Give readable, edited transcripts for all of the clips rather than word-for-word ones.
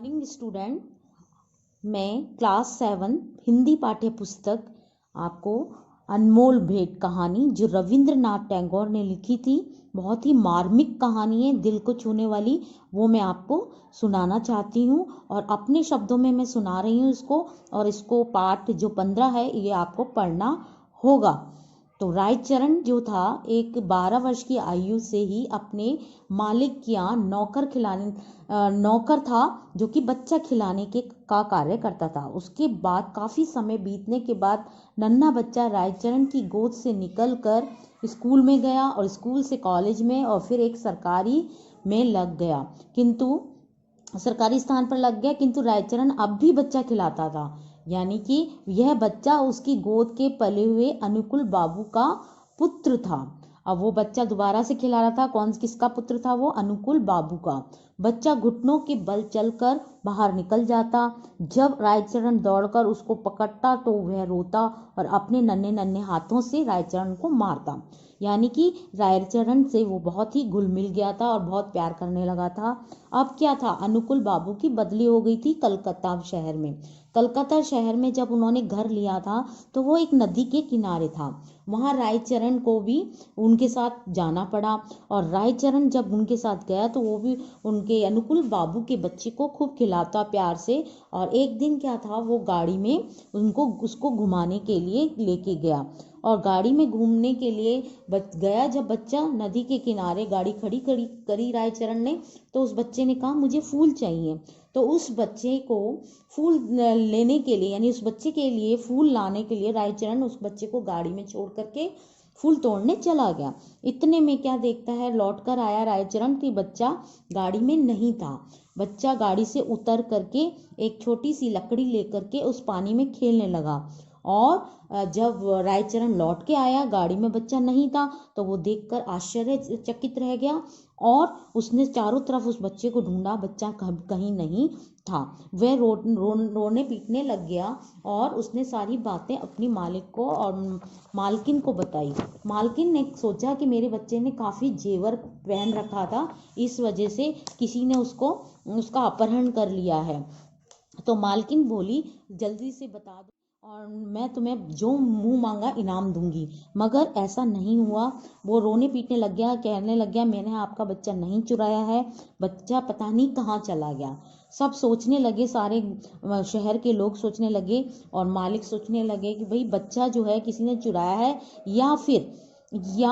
Morning student. मैं class 7 Hindi पाठ्य पुस्तक आपको अनमोल भेंट कहानी जो रविंद्रनाथ टैगोर ने लिखी थी, बहुत ही मार्मिक कहानी है, दिल को छूने वाली, वो मैं आपको सुनाना चाहती हूँ और अपने शब्दों में मैं सुना रही हूँ इसको। और इसको पाठ जो 15 है ये आपको पढ़ना होगा। तो रायचरण जो था एक 12 वर्ष की आयु से ही अपने मालिक के यहाँ नौकर था, जो कि बच्चा खिलाने का कार्य करता था। उसके बाद काफ़ी समय बीतने के बाद नन्हा बच्चा रायचरण की गोद से निकलकर स्कूल में गया और स्कूल से कॉलेज में और फिर एक सरकारी में लग गया। किंतु सरकारी स्थान पर लग गया, किंतु रायचरण अब भी बच्चा खिलाता था, यानी कि यह बच्चा उसकी गोद के पले हुए अनुकुल बाबू का पुत्र था। अब वो बच्चा दोबारा से खिला रहा था। किसका पुत्र था वो? अनुकुल बाबू का। बच्चा घुटनों के बल चलकर बाहर निकल जाता। जब रायचरण दौड़कर उसको पकड़ता तो वह रोता और अपने नन्हे नन्हे हाथों से रायचरण को मारता। यानी कि रायचरण से वो बहुत ही घुल मिल गया था और बहुत प्यार करने लगा था। अब क्या था, अनुकुल बाबू की बदली हो गई थी कलकत्ता शहर में। कलकत्ता शहर में जब उन्होंने घर लिया था तो वो एक नदी के किनारे था। वहाँ रायचरण को भी उनके साथ जाना पड़ा और रायचरण जब उनके साथ गया तो वो भी उनके अनुकुल बाबू के बच्चे को खूब खिलाता प्यार से। और एक दिन क्या था, वो गाड़ी में उसको घुमाने के लिए लेके गया और गाड़ी में घूमने के लिए गया। जब बच्चा नदी के किनारे गाड़ी खड़ी करी रायचरण ने, तो उस बच्चे ने कहा मुझे फूल चाहिए। तो उस बच्चे को फूल लेने के लिए, यानी उस बच्चे के लिए फूल लाने के लिए रायचरण उस बच्चे को गाड़ी में छोड़ करके फूल तोड़ने चला गया। इतने में क्या देखता है, लौट कर आया रायचरण कि बच्चा गाड़ी में नहीं था। बच्चा गाड़ी से उतर करके एक छोटी सी लकड़ी लेकर के उस पानी में खेलने लगा। और जब रायचरण लौट के आया, गाड़ी में बच्चा नहीं था, तो वो देखकर आश्चर्यचकित रह गया और उसने चारों तरफ उस बच्चे को ढूंढा, बच्चा कहीं नहीं था। वह रोने पीटने लग गया और उसने सारी बातें अपनी मालिक को और मालकिन को बताई। मालकिन ने सोचा कि मेरे बच्चे ने काफ़ी जेवर पहन रखा था, इस वजह से किसी ने उसका अपहरण कर लिया है। तो मालकिन बोली जल्दी से बता दो और मैं तुम्हें जो मुंह मांगा इनाम दूंगी। मगर ऐसा नहीं हुआ। वो रोने पीटने लग गया, कहने लग गया मैंने आपका बच्चा नहीं चुराया है, बच्चा पता नहीं कहाँ चला गया। सब सोचने लगे, सारे शहर के लोग सोचने लगे और मालिक सोचने लगे कि भाई बच्चा जो है किसी ने चुराया है या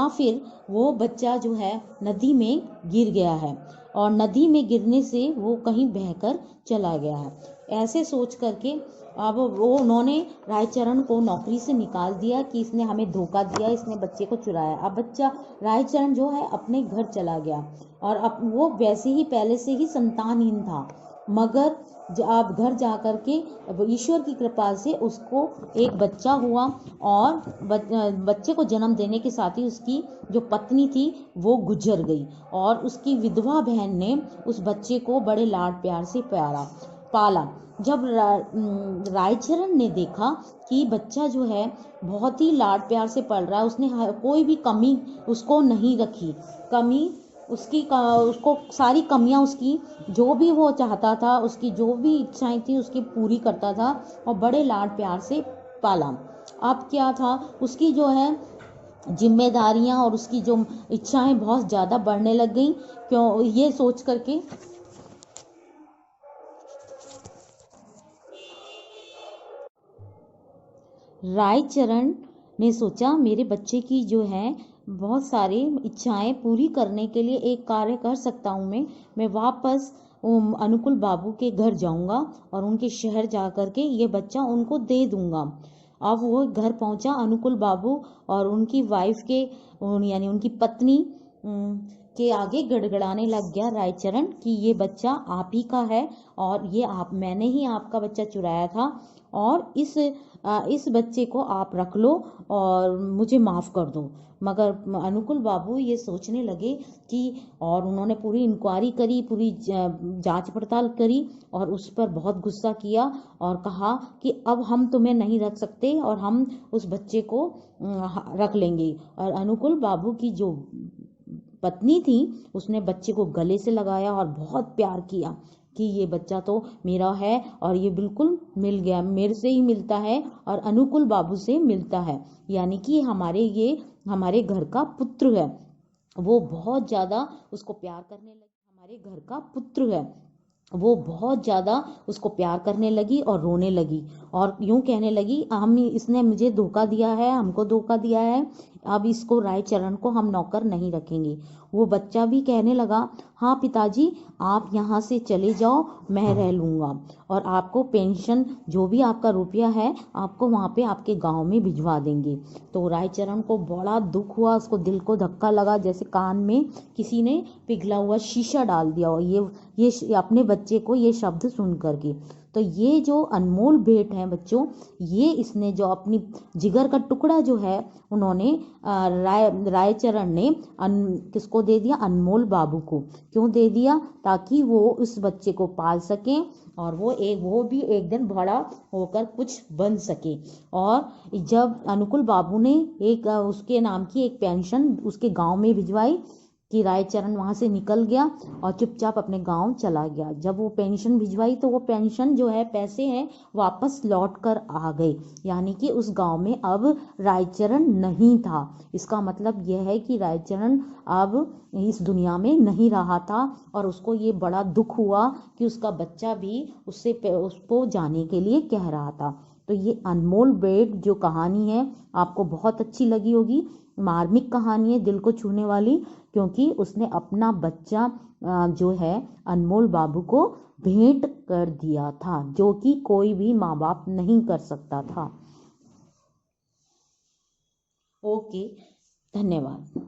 फिर वो बच्चा जो है नदी में गिर गया है और नदी में गिरने से वो कहीं बहकर चला गया है। ऐसे सोच करके अब उन्होंने रायचरण को नौकरी से निकाल दिया कि इसने हमें धोखा दिया, इसने बच्चे को चुराया। अब रायचरण जो है अपने घर चला गया और अब वो वैसे ही पहले से ही संतानहीन था, मगर अब घर जा कर के ईश्वर की कृपा से उसको एक बच्चा हुआ और बच्चे को जन्म देने के साथ ही उसकी जो पत्नी थी वो गुजर गई और उसकी विधवा बहन ने उस बच्चे को बड़े लाड प्यार से पाला। जब रायचरण ने देखा कि बच्चा जो है बहुत ही लाड प्यार से पल रहा है, उसने कोई भी कमी उसको नहीं रखी, उसको सारी कमियां, उसकी जो भी वो चाहता था, उसकी जो भी इच्छाएं थी उसकी पूरी करता था और बड़े लाड प्यार से पाला। अब क्या था, उसकी जो है जिम्मेदारियां और उसकी जो इच्छाएं बहुत ज़्यादा बढ़ने लग गई। क्यों? ये सोच करके रायचरण ने सोचा मेरे बच्चे की जो है बहुत सारी इच्छाएं पूरी करने के लिए एक कार्य कर सकता हूँ। मैं वापस अनुकुल बाबू के घर जाऊंगा और उनके शहर जा कर के ये बच्चा उनको दे दूंगा। अब वो घर पहुंचा अनुकुल बाबू और उनकी वाइफ के यानी उनकी पत्नी के आगे गड़गड़ाने लग गया रायचरण कि ये बच्चा आप ही का है और मैंने ही आपका बच्चा चुराया था और इस बच्चे को आप रख लो और मुझे माफ़ कर दो। मगर अनुकुल बाबू ये सोचने लगे कि, और उन्होंने पूरी इंक्वायरी करी, पूरी जांच पड़ताल करी और उस पर बहुत गुस्सा किया और कहा कि अब हम तुम्हें नहीं रख सकते और हम उस बच्चे को रख लेंगे। और अनुकुल बाबू की जो पत्नी थी उसने बच्चे को गले से लगाया और बहुत प्यार किया कि ये बच्चा तो मेरा है और ये बिल्कुल मिल गया, मेरे से ही मिलता है और अनुकूल बाबू से मिलता है, यानी कि ये हमारे घर का पुत्र है। वो बहुत ज़्यादा उसको प्यार करने लगी, हमारे घर का पुत्र है। वो बहुत ज़्यादा उसको प्यार करने लगी और रोने लगी और यूं कहने लगी, हम इसने मुझे धोखा दिया है, हमको धोखा दिया है, अब इसको रायचरण को हम नौकर नहीं रखेंगे। वो बच्चा भी कहने लगा, हाँ पिताजी, आप यहाँ से चले जाओ, मैं रह लूँगा और आपको पेंशन जो भी आपका रुपया है आपको वहाँ पे आपके गांव में भिजवा देंगे। तो रायचरण को बड़ा दुख हुआ, उसको दिल को धक्का लगा, जैसे कान में किसी ने पिघला हुआ शीशा डाल दिया और ये अपने बच्चे को ये शब्द सुन करके। तो ये जो अनमोल भेंट है बच्चों, ये इसने जो अपनी जिगर का टुकड़ा जो है उन्होंने रायचरण ने किसको दे दिया, अनमोल बाबू को। क्यों दे दिया, ताकि वो उस बच्चे को पाल सके और वो भी एक दिन बड़ा होकर कुछ बन सके। और जब अनुकूल बाबू ने एक उसके नाम की एक पेंशन उसके गांव में भिजवाई कि रायचरण वहाँ से निकल गया और चुपचाप अपने गांव चला गया। जब वो पेंशन भिजवाई तो वो पेंशन जो है, पैसे हैं, वापस लौट कर आ गए, यानी कि उस गांव में अब रायचरण नहीं था। इसका मतलब यह है कि रायचरण अब इस दुनिया में नहीं रहा था और उसको ये बड़ा दुख हुआ कि उसका बच्चा भी उसको जाने के लिए कह रहा था। तो ये अनमोल भेंट जो कहानी है आपको बहुत अच्छी लगी होगी। मार्मिक कहानी है, दिल को छूने वाली, क्योंकि उसने अपना बच्चा जो है अनमोल बाबू को भेंट कर दिया था, जो कि कोई भी माँ बाप नहीं कर सकता था। ओके, धन्यवाद।